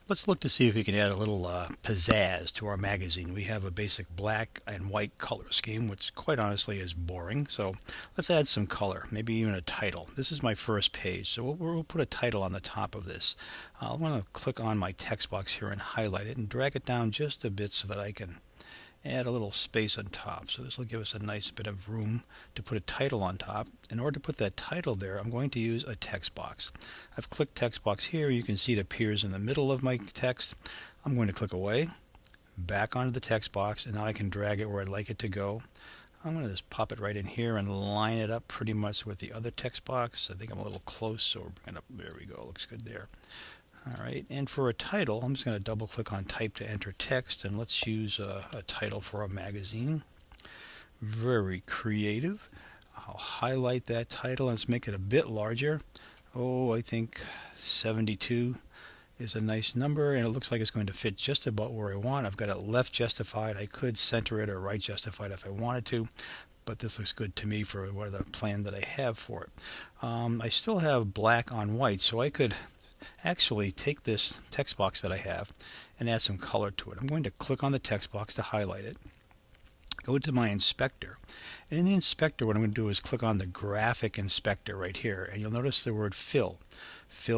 Let's look to see if we can add a little pizzazz to our magazine. We have a basic black and white color scheme, which quite honestly is boring. So let's add some color, maybe even a title. This is my first page, so we'll put a title on the top of this. I want to click on my text box here and highlight it and drag it down just a bit so that I can add a little space on top. So this will give us a nice bit of room to put a title on top. In order to put that title there, I'm going to use a text box. I've clicked text box here. You can see it appears in the middle of my text. I'm going to click away, back onto the text box, and now I can drag it where I'd like it to go. I'm going to just pop it right in here and line it up pretty much with the other text box. I think I'm a little close, so we're going to, there we go, looks good there. Alright, and for a title, I'm just going to double click on type to enter text, and let's use a title for a magazine. Very creative. I'll highlight that title and let's make it a bit larger. Oh, I think 72 is a nice number, and it looks like it's going to fit just about where I want. I've got it left justified. I could center it or right justified if I wanted to, but this looks good to me for what the plan that I have for it. I still have black on white, so I could actually take this text box that I have and add some color to it. I'm going to click on the text box to highlight it, go to my inspector, and in the inspector what I'm going to do is click on the graphic inspector right here, and you'll notice the word fill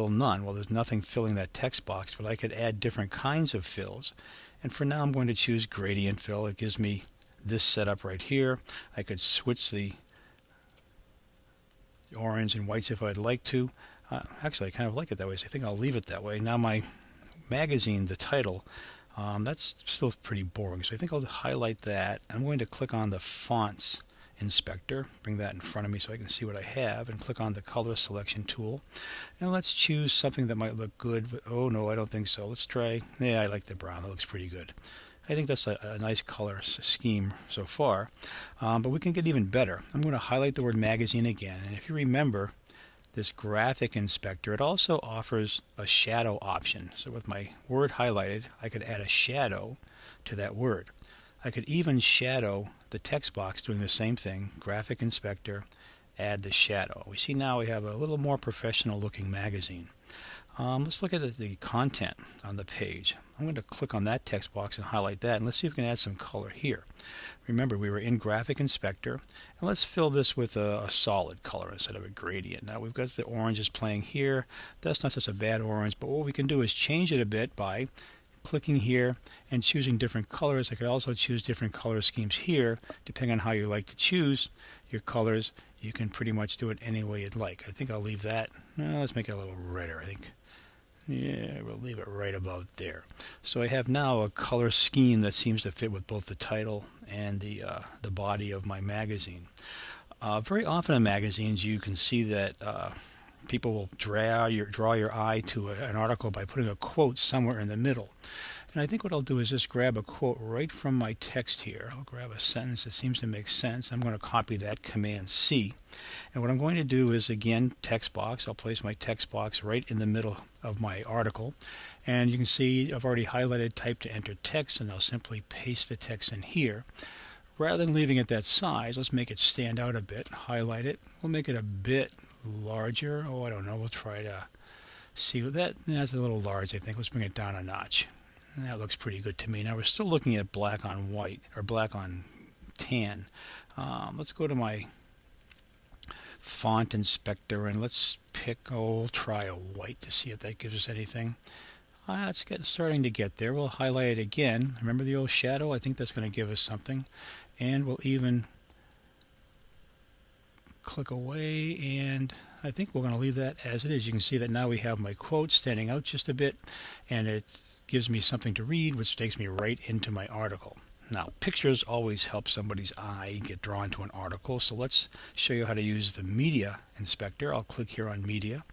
none. Well, there's nothing filling that text box, but I could add different kinds of fills, and for now I'm going to choose gradient fill. It gives me this setup right here. I could switch the orange and whites if I'd like to. Actually, I kind of like it that way, so I think I'll leave it that way. Now my magazine, the title, that's still pretty boring, so I think I'll highlight that. I'm going to click on the fonts inspector, bring that in front of me so I can see what I have, and click on the color selection tool. And let's choose something that might look good, but oh no, I don't think so. Let's try, yeah, I like the brown, that looks pretty good. I think that's a nice color scheme so far, but we can get even better. I'm going to highlight the word magazine again, and if you remember, this graphic inspector, it also offers a shadow option. So with my word highlighted, I could add a shadow to that word. I could even shadow the text box doing the same thing. Graphic inspector, add the shadow. We see now we have a little more professional looking magazine. Let's look at the content on the page. I'm going to click on that text box and highlight that, and let's see if we can add some color here. Remember, we were in Graphic Inspector, and let's fill this with a solid color instead of a gradient. Now we've got the oranges playing here. That's not such a bad orange, but what we can do is change it a bit by clicking here and choosing different colors. I could also choose different color schemes here, depending on how you like to choose your colors. You can pretty much do it any way you'd like. I think I'll leave that. Let's make it a little redder, I think. Yeah, we'll leave it right about there. So I have now a color scheme that seems to fit with both the title and the body of my magazine. Very often in magazines you can see that people will draw your eye to an article by putting a quote somewhere in the middle. And I think what I'll do is just grab a quote right from my text here. I'll grab a sentence that seems to make sense. I'm going to copy that, Command C. And what I'm going to do is, again, text box. I'll place my text box right in the middle of my article. And you can see I've already highlighted type to enter text, and I'll simply paste the text in here. Rather than leaving it that size, let's make it stand out a bit. Highlight it. We'll make it a bit larger. Oh, I don't know. We'll try to see what that's a little large, I think. Let's bring it down a notch. That looks pretty good to me. Now we're still looking at black on white, or black on tan. Let's go to my font inspector and let's we'll try a white to see if that gives us anything. It's starting to get there. We'll highlight it again. Remember the old shadow? I think that's going to give us something. And we'll even click away, and I think we're going to leave that as it is. You can see that now we have my quote standing out just a bit, and it gives me something to read, which takes me right into my article. Now, pictures always help somebody's eye get drawn to an article, so let's show you how to use the Media Inspector. I'll click here on Media,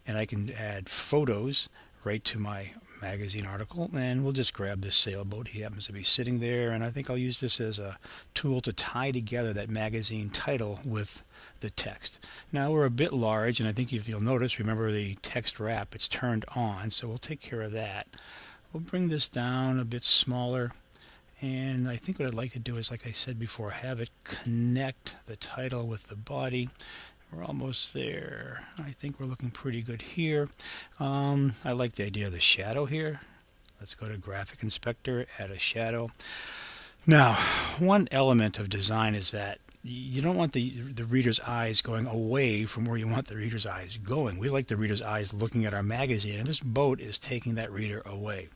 and I can add photos right to my magazine article, and we'll just grab this sailboat. He happens to be sitting there, and I think I'll use this as a tool to tie together that magazine title with the text. Now we're a bit large, and I think if you'll notice, remember the text wrap, it's turned on, so we'll take care of that. We'll bring this down a bit smaller, and I think what I'd like to do is, like I said before, have it connect the title with the body. We're almost there. I think we're looking pretty good here. I like the idea of the shadow here. Let's go to Graphic Inspector, add a shadow. Now, one element of design is that you don't want the reader's eyes going away from where you want the reader's eyes going. We like the reader's eyes looking at our magazine, and this boat is taking that reader away.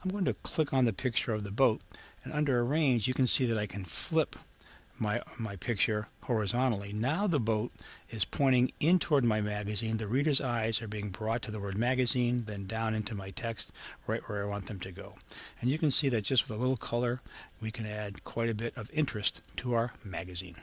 I'm going to click on the picture of the boat, and under Arrange you can see that I can flip my picture horizontally. Now the boat is pointing in toward my magazine. The reader's eyes are being brought to the word magazine, then down into my text right where I want them to go. And you can see that just with a little color we can add quite a bit of interest to our magazine.